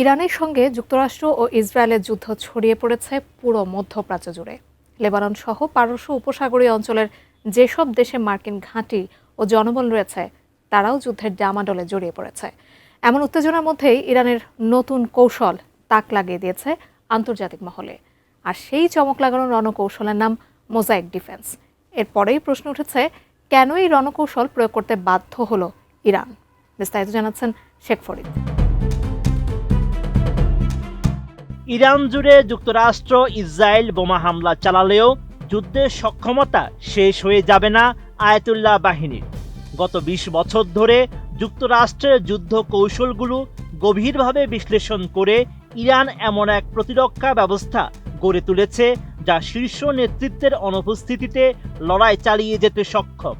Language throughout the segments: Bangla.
ইরানের সঙ্গে যুক্তরাষ্ট্র ও ইসরায়েলের যুদ্ধ ছড়িয়ে পড়েছে পুরো মধ্যপ্রাচ্য জুড়ে। লেবানন সহ পারস্য উপসাগরীয় অঞ্চলের যেসব দেশে মার্কিন ঘাঁটি ও জনবল রয়েছে তারাও যুদ্ধের ডামাডোলে জড়িয়ে পড়েছে। এমন উত্তেজনার মধ্যেই ইরানের নতুন কৌশল তাক লাগিয়ে দিয়েছে আন্তর্জাতিক মহলে। আর সেই চমক লাগানো রণকৌশলের নাম মোজাইক ডিফেন্স। এরপরেই প্রশ্ন উঠেছে, কেন এই রণকৌশল প্রয়োগ করতে বাধ্য হলো ইরান? বিস্তারিত জানাচ্ছেন শেখ ফরিদ। ইরান জুড়ে যুক্তরাষ্ট্র ইসরায়েল বোমা হামলা চালালেও যুদ্ধের সক্ষমতা শেষ হয়ে যাবে না আয়াতুল্লাহ বাহিনীর। গত ২০ বছর ধরে যুক্তরাষ্ট্রের যুদ্ধ কৌশলগুলো গভীরভাবে বিশ্লেষণ করে ইরান এমন এক প্রতিরক্ষা ব্যবস্থা গড়ে তুলেছে যা শীর্ষ নেতৃত্বের অনুপস্থিতিতে লড়াই চালিয়ে যেতে সক্ষম।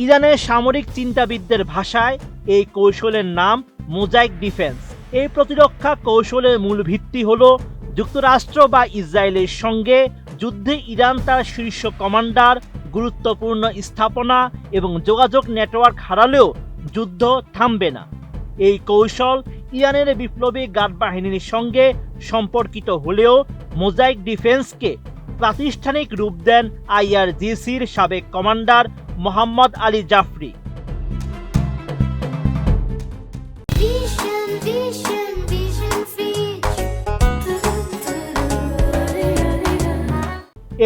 ইরানের সামরিক চিন্তাবিদদের ভাষায় এই কৌশলের নাম মোজাইক ডিফেন্স। এই প্রতিরক্ষা কৌশলের মূল ভিত্তি হল যুক্তরাষ্ট্র বা ইসরায়েলের সঙ্গে যুদ্ধে ইরান তার শীর্ষ কমান্ডার, গুরুত্বপূর্ণ স্থাপনা এবং যোগাযোগ নেটওয়ার্ক হারালেও যুদ্ধ থামবে না। এই কৌশল ইরানের বিপ্লবী গার্ড বাহিনীর সঙ্গে সম্পর্কিত হলেও মোজাইক ডিফেন্সকে প্রাতিষ্ঠানিক রূপ দেন IRGCর সাবেক কমান্ডার মোহাম্মদ আলী জাফরি।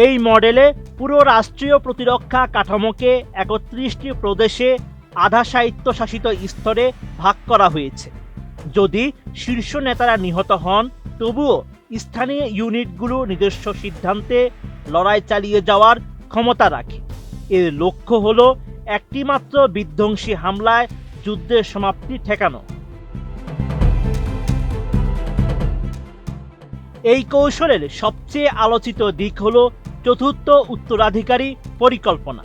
এই মডেলে পুরো রাষ্ট্রীয় প্রতিরক্ষা কাঠামোকে ৩১টি প্রদেশে আধা স্বায়ত্তশাসিত স্তরে ভাগ করা হয়েছে। যদি শীর্ষ নেতারা নিহত হন, তবুও স্থানীয় ইউনিটগুলো নিজস্ব সিদ্ধান্তে লড়াই চালিয়ে যাওয়ার ক্ষমতা রাখে। এর লক্ষ্য হলো একটিমাত্র বিধ্বংসী হামলায় যুদ্ধের সমাপ্তি ঠেকানো। এই কৌশলের সবচেয়ে আলোচিত দিক হলো চতুর্থ উত্তরাধিকারী পরিকল্পনা।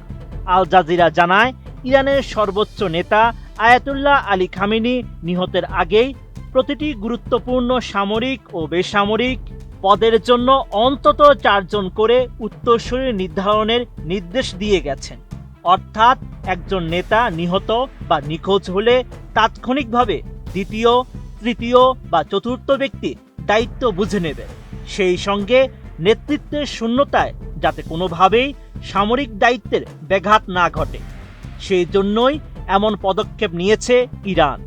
আল জাজিরা জানায়, ইরানের সর্বোচ্চ নেতা আয়াতুল্লাহ আলী খামেনি নিহতের আগেই প্রতিটি গুরুত্বপূর্ণ সামরিক ও বেসামরিক পদের জন্য অন্তত ৪ জন করে উত্তরসূরি নির্ধারণের নির্দেশ দিয়ে গেছেন। অর্থাৎ একজন নেতা নিহত বা নিখোঁজ হলে তাৎক্ষণিকভাবে দ্বিতীয়, তৃতীয় বা চতুর্থ ব্যক্তি দায়িত্ব বুঝে নেবেন। সেই সঙ্গে নেতৃত্বের শূন্যতায় যাতে কোনোভাবেই সামরিক দায়িত্বের ব্যাঘাত না ঘটে, সেই জন্যই এমন পদক্ষেপ নিয়েছে ইরান।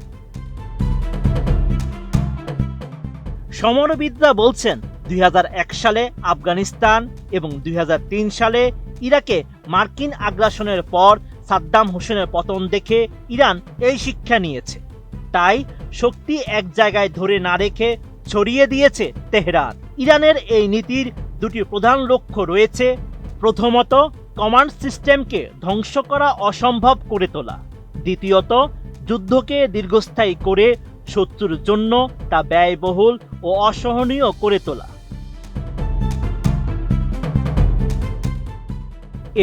সমরবিদরা বলছেন, ২০০১ সালে আফগানিস্তান এবং ২০০৩ সালে ইরাকে মার্কিন আগ্রাসনের পর সাদ্দাম হোসেনের পতন দেখে ইরান এই শিক্ষা নিয়েছে। তাই শক্তি এক জায়গায় ধরে না রেখে ছড়িয়ে দিয়েছে তেহরান। ইরানের এই নীতির দুটি প্রধান লক্ষ্য রয়েছে। প্রথমত, কমান্ড সিস্টেমকে ধ্বংস করা অসম্ভব করে তোলা। দ্বিতীয়ত, যুদ্ধকে দীর্ঘস্থায়ী করে শত্রুর জন্য তা ব্যয়বহুল ও অসহনীয় করে তোলা।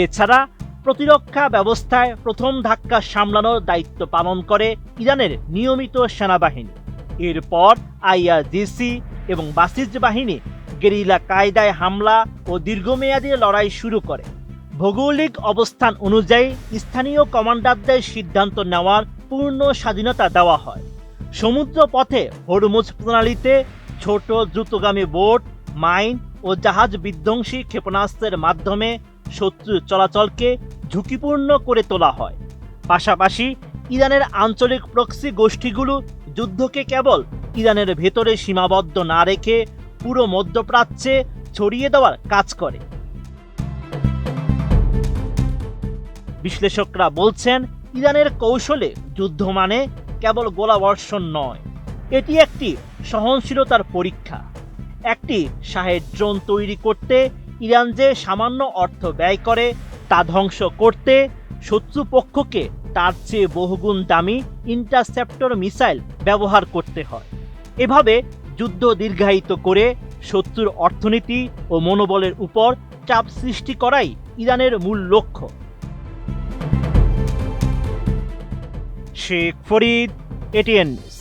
এছাড়া প্রতিরক্ষা ব্যবস্থায় প্রথম ধাক্কা সামলানোর দায়িত্ব পালন করে ইরানের নিয়মিত সেনাবাহিনী। এরপর IRGC এবং বাসিজ বাহিনী গেরিলা কায়দায় হামলা ও দীর্ঘমেয়াদী লড়াই শুরু করে। ভৌগোলিক অবস্থান অনুযায়ী স্থানীয় কমান্ডারদের সিদ্ধান্ত নেওয়ার পূর্ণ স্বাধীনতা দেওয়া হয়। সমুদ্র পথে হরমুজ প্রণালীতে ছোট দ্রুতগামী বোট, মাইন ও জাহাজ বিধ্বংসী ক্ষেপণাস্ত্রের মাধ্যমে শত্রুর চলাচলকে ঝুঁকিপূর্ণ করে তোলা হয়। পাশাপাশি ইরানের আঞ্চলিক প্রক্সি গোষ্ঠীগুলো যুদ্ধকে কেবল ইরানের ভেতরে সীমাবদ্ধ না রেখে পুরো মধ্যপ্রাচ্যে ছড়িয়ে দেওয়ার কাজ করে। বিশ্লেষকরা বলছেন, ইরানের কৌশলে যুদ্ধ মানে কেবল গোলাবর্ষণ নয়, এটি একটি সহনশীলতার পরীক্ষা। একটি শাহেদ ড্রোন তৈরি করতে ইরান যে সামান্য অর্থ ব্যয় করে, তা ধ্বংস করতে শত্রুপক্ষকে তার চেয়ে বহুগুণ দামি ইন্টারসেপ্টর মিসাইল ব্যবহার করতে হয়। এভাবে যুদ্ধ দীর্ঘায়িত করে শত্রুর অর্থনীতি ও মনোবলের উপর চাপ সৃষ্টি করাই ইরানের মূল লক্ষ্য। Sheikh Farid, ATN news.